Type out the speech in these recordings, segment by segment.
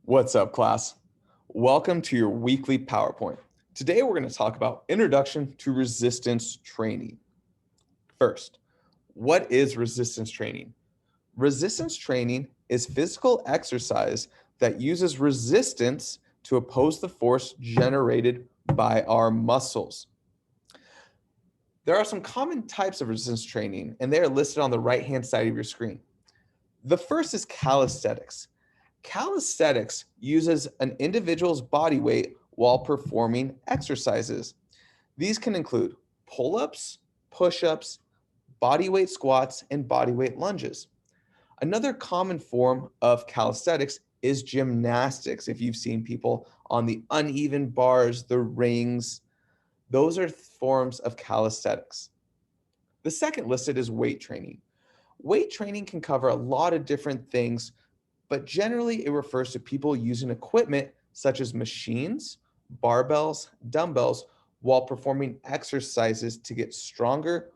What's up, class? Welcome to your weekly PowerPoint. Today, we're going to talk about Introduction to Resistance Training. First, what is resistance training? Resistance training is physical exercise that uses resistance to oppose the force generated by our muscles. There are some common types of resistance training, and they are listed on the right-hand side of your screen. The first is calisthenics. Calisthenics uses an individual's body weight while performing exercises. These can include pull-ups, push-ups, body weight squats, and body weight lunges. Another common form of calisthenics is gymnastics. If you've seen people on the uneven bars, the rings, those are forms of calisthenics. The second listed is weight training. Weight training can cover a lot of different things, but generally it refers to people using equipment such as machines, barbells, dumbbells, while performing exercises to get stronger,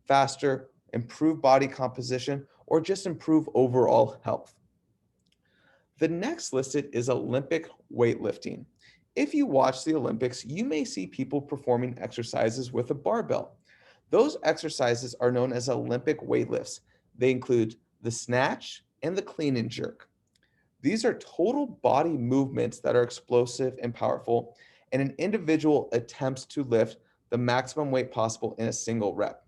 faster, improve body composition, or just improve overall health. The next listed is Olympic weightlifting. If you watch the Olympics, you may see people performing exercises with a barbell. Those exercises are known as Olympic weightlifts. They include the snatch and the clean and jerk. These are total body movements that are explosive and powerful, and an individual attempts to lift the maximum weight possible in a single rep.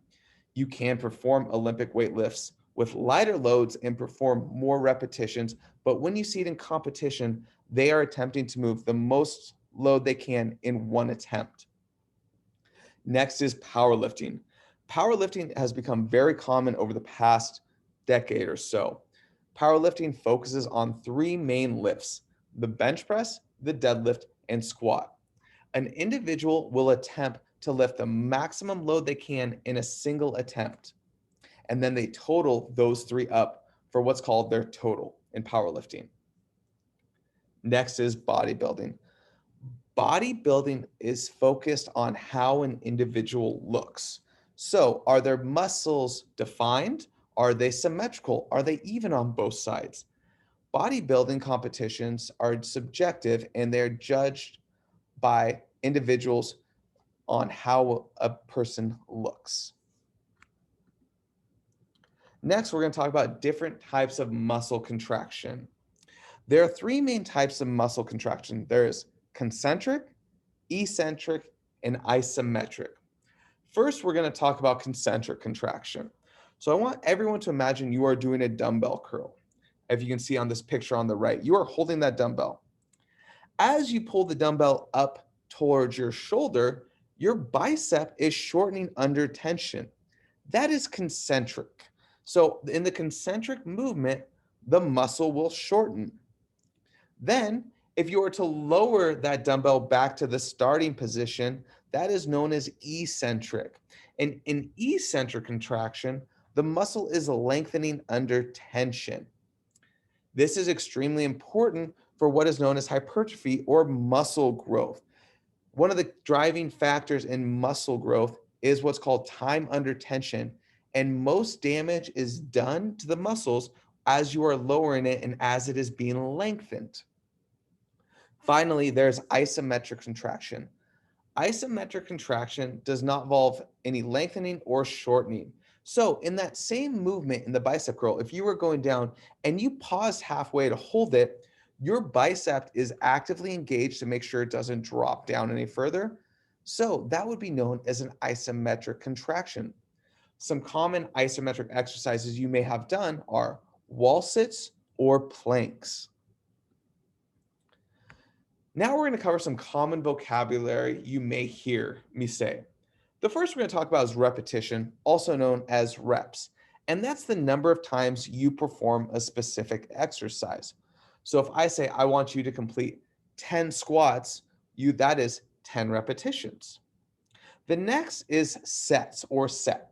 You can perform Olympic weight lifts with lighter loads and perform more repetitions, but when you see it in competition, they are attempting to move the most load they can in one attempt. Next is powerlifting. Powerlifting has become very common over the past decade or so. Powerlifting focuses on three main lifts: the bench press, the deadlift, and squat. An individual will attempt to lift the maximum load they can in a single attempt, and then they total those three up for what's called their total in powerlifting. Next is bodybuilding. Bodybuilding is focused on how an individual looks. So, are their muscles defined? Are they symmetrical? Are they even on both sides? Bodybuilding competitions are subjective and they're judged by individuals on how a person looks. Next, we're going to talk about different types of muscle contraction. There are three main types of muscle contraction. There is concentric, eccentric, and isometric. First, we're going to talk about concentric contraction. So I want everyone to imagine you are doing a dumbbell curl. If you can see on this picture on the right, you are holding that dumbbell. As you pull the dumbbell up towards your shoulder, your bicep is shortening under tension. That is concentric. So in the concentric movement, the muscle will shorten. Then, if you were to lower that dumbbell back to the starting position, that is known as eccentric. And in eccentric contraction, the muscle is lengthening under tension. This is extremely important for what is known as hypertrophy or muscle growth. One of the driving factors in muscle growth is what's called time under tension, and most damage is done to the muscles as you are lowering it and as it is being lengthened. Finally, there's isometric contraction. Isometric contraction does not involve any lengthening or shortening. So in that same movement in the bicep curl, if you were going down and you paused halfway to hold it, your bicep is actively engaged to make sure it doesn't drop down any further. So that would be known as an isometric contraction. Some common isometric exercises you may have done are wall sits or planks. Now we're going to cover some common vocabulary you may hear me say. The first we're going to talk about is repetition, also known as reps. And that's the number of times you perform a specific exercise. So if I say I want you to complete 10 squats, that is 10 repetitions. The next is sets or set.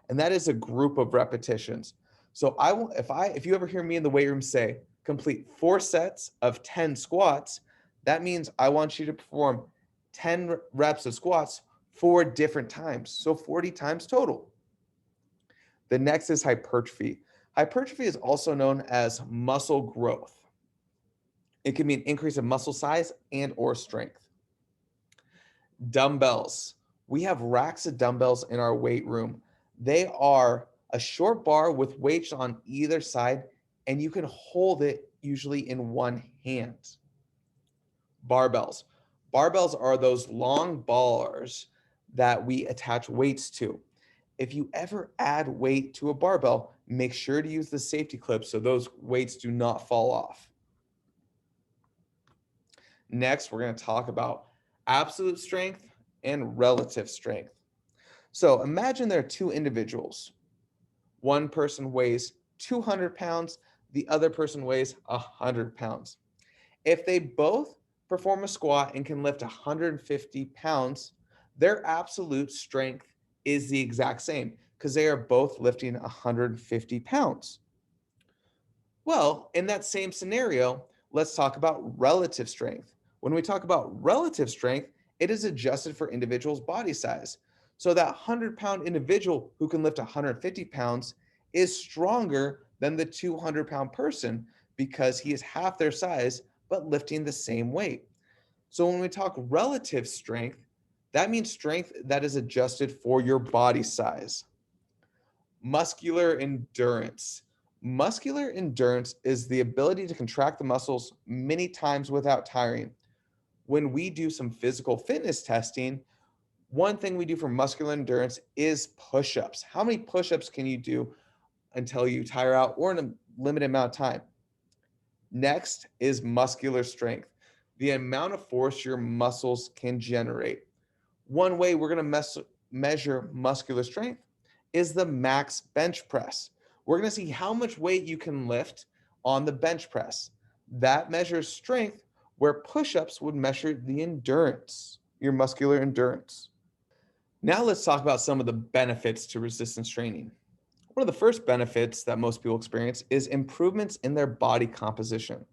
And that is a group of repetitions. So if you ever hear me in the weight room say complete 4 sets of 10 squats, that means I want you to perform 10 reps of squats 4 different times. So 40 times total. The next is hypertrophy. Hypertrophy is also known as muscle growth. It can be an increase in muscle size and or strength. Dumbbells. We have racks of dumbbells in our weight room. They are a short bar with weights on either side, and you can hold it usually in one hand. Barbells. Barbells are those long bars that we attach weights to. If you ever add weight to a barbell, make sure to use the safety clip so those weights do not fall off. Next, we're going to talk about absolute strength and relative strength. So imagine there are two individuals. One person weighs 200 pounds, the other person weighs 100 pounds. If they both perform a squat and can lift 150 pounds, their absolute strength is the exact same because they are both lifting 150 pounds. Well, in that same scenario, let's talk about relative strength. When we talk about relative strength, it is adjusted for individual's body size. So that 100-pound individual who can lift 150 pounds is stronger than the 200-pound person because he is half their size but lifting the same weight. So when we talk relative strength, that means strength that is adjusted for your body size. Muscular endurance. Muscular endurance is the ability to contract the muscles many times without tiring. When we do some physical fitness testing, one thing we do for muscular endurance is push-ups. How many push-ups can you do until you tire out or in a limited amount of time? Next is muscular strength, the amount of force your muscles can generate. One way we're going to measure muscular strength is the max bench press. We're going to see how much weight you can lift on the bench press. That measures strength, where push-ups would measure the endurance, your muscular endurance. Now let's talk about some of the benefits to resistance training. One of the first benefits that most people experience is improvements in their body composition.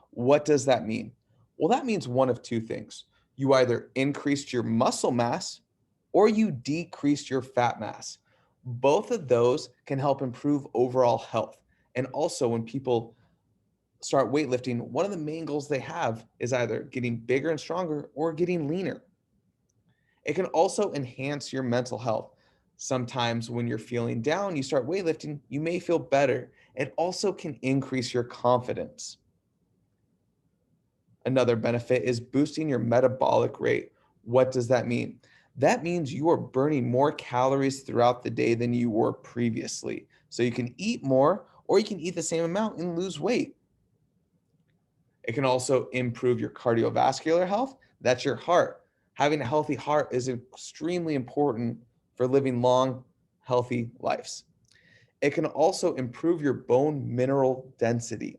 What does that mean? Well, that means one of two things. You either increased your muscle mass or you decreased your fat mass. Both of those can help improve overall health. And also when people start weightlifting, one of the main goals they have is either getting bigger and stronger or getting leaner. It can also enhance your mental health. Sometimes when you're feeling down, you start weightlifting, you may feel better. It also can increase your confidence. Another benefit is boosting your metabolic rate. What does that mean? That means you are burning more calories throughout the day than you were previously. So you can eat more or you can eat the same amount and lose weight. It can also improve your cardiovascular health. That's your heart. Having a healthy heart is extremely important for living long, healthy lives. It can also improve your bone mineral density.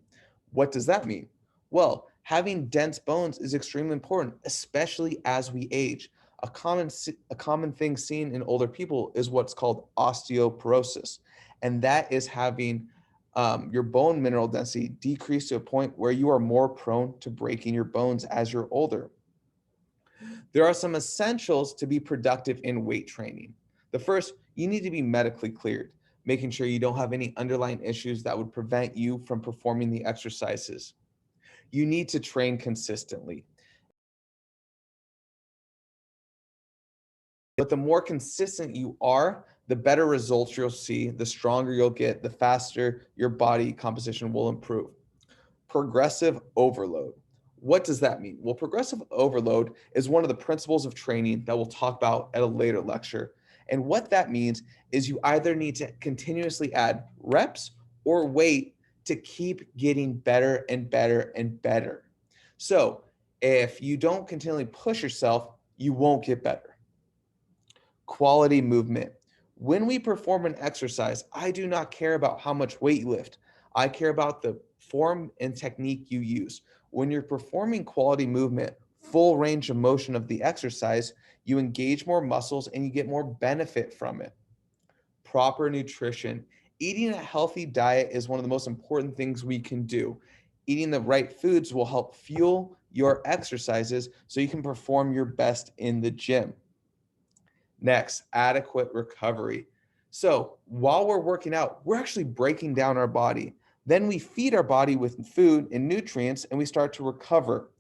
What does that mean? Well, having dense bones is extremely important, especially as we age. A common thing seen in older people is what's called osteoporosis, and that is having your bone mineral density decrease to a point where you are more prone to breaking your bones as you're older. There are some essentials to be productive in weight training. The first, you need to be medically cleared, making sure you don't have any underlying issues that would prevent you from performing the exercises. You need to train consistently. But the more consistent you are, the better results you'll see, the stronger you'll get, the faster your body composition will improve. Progressive overload. What does that mean? Well, progressive overload is one of the principles of training that we'll talk about at a later lecture. And what that means is you either need to continuously add reps or weight to keep getting better and better and better. So if you don't continually push yourself, you won't get better. Quality movement. When we perform an exercise, I do not care about how much weight you lift. I care about the form and technique you use. When you're performing quality movement, full range of motion of the exercise, you engage more muscles and you get more benefit from it. Proper nutrition. Eating a healthy diet is one of the most important things we can do. Eating the right foods will help fuel your exercises so you can perform your best in the gym. Next, adequate recovery. So while we're working out, we're actually breaking down our body. Then we feed our body with food and nutrients and we start to recover.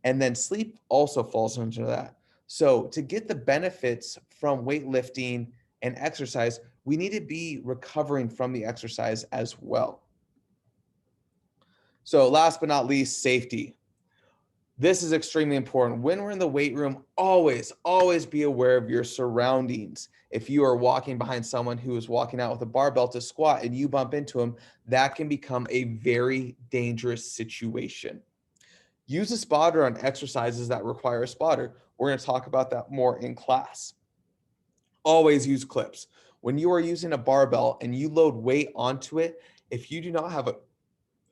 And then sleep also falls into that. So to get the benefits from weightlifting and exercise, we need to be recovering from the exercise as well. So last but not least, safety. This is extremely important. When we're in the weight room, always be aware of your surroundings. If you are walking behind someone who is walking out with a barbell to squat and you bump into them, that can become a very dangerous situation. Use a spotter on exercises that require a spotter. We're going to talk about that more in class. Always use clips. When you are using a barbell and you load weight onto it, if you do not have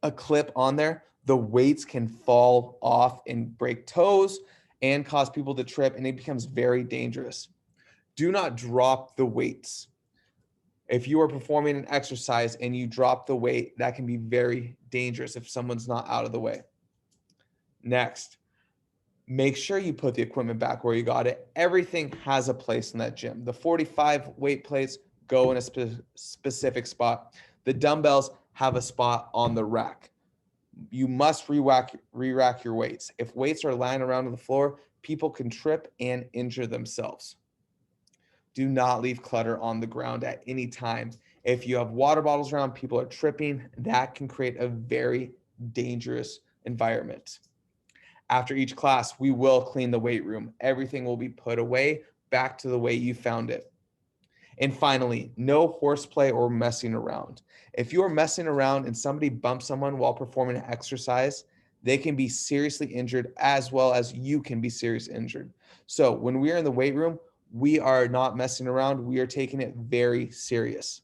a clip on there, the weights can fall off and break toes and cause people to trip, and it becomes very dangerous. Do not drop the weights. If you are performing an exercise and you drop the weight, that can be very dangerous if someone's not out of the way. Next, make sure you put the equipment back where you got it. Everything has a place in that gym. The 45 weight plates go in a specific spot. The dumbbells have a spot on the rack. You must re-rack your weights. If weights are lying around on the floor, people can trip and injure themselves. Do not leave clutter on the ground at any time. If you have water bottles around, people are tripping, that can create a very dangerous environment. After each class, we will clean the weight room. Everything will be put away back to the way you found it. And finally, no horseplay or messing around. If you are messing around and somebody bumps someone while performing an exercise, they can be seriously injured as well as you can be seriously injured. So when we are in the weight room, we are not messing around. We are taking it very serious.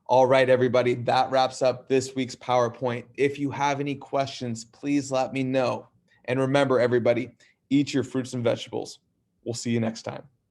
All right, everybody, that wraps up this week's PowerPoint. If you have any questions, please let me know. And remember, everybody, eat your fruits and vegetables. We'll see you next time.